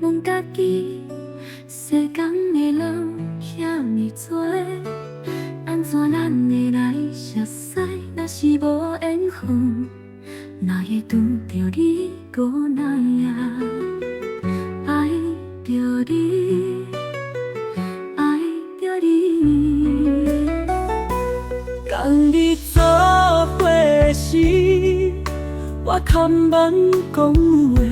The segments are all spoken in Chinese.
问家己，世间的人遐尼多，安怎咱会来熟悉？若是无缘分，哪会拄着你无奈啊？爱着你，爱着你，共你做伙时，我堪捌讲话，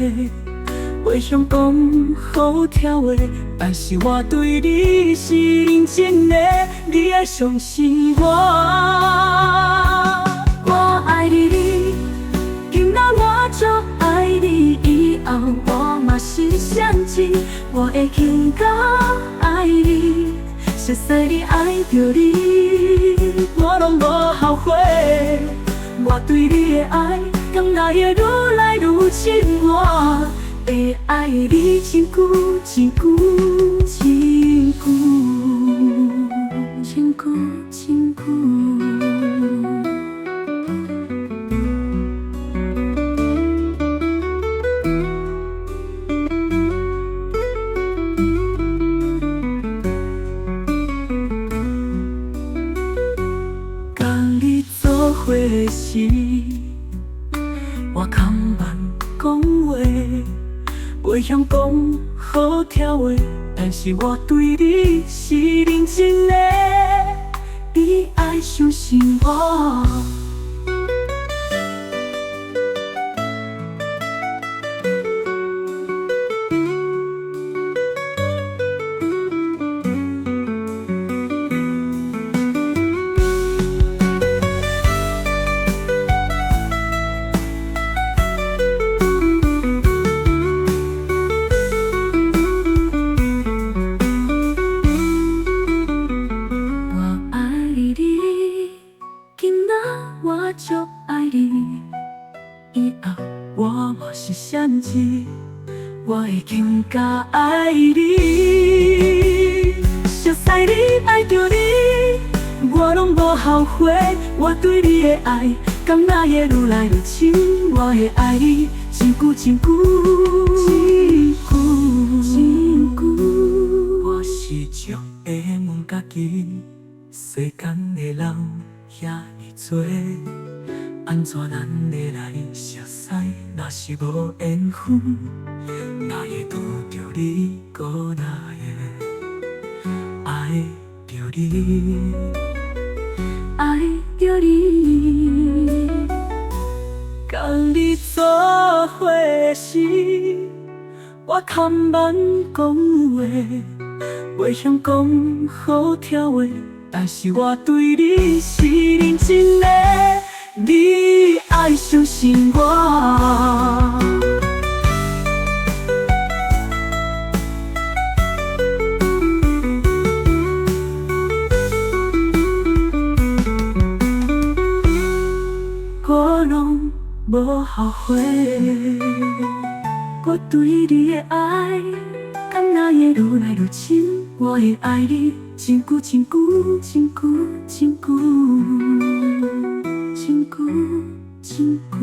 袂晓讲好听话，但是我对你是认真的，你要相信我。我爱你，今仔我足爱你，以后我嘛是相知，我会更加爱你，熟悉你爱着你，我拢无后悔，我对你的爱，敢若会愈来愈深，我会爱你真久真久真久真久真久。甲你做伙时，我堪捌讲话，袂晓讲好听话，但是我对你是认真的，你爱相信我。我足爱你，以后我嘛是相知，我会更加爱你。熟悉你爱着你，我拢无后悔。我对你的爱，敢若会愈来愈深。我会爱你真久真久真久真久。我时常会问家己，世间的人遐尼多，安怎咱会来熟悉？若是无缘分，哪会拄着你无奈的爱着你，爱着你，共你做伙时，我堪捌讲话，袂晓讲好听话。但是我对你是认真的，你爱相信我。我拢无后悔，我对你的爱，敢若会愈来愈深，我会爱你。真久真久真久真久真久真久。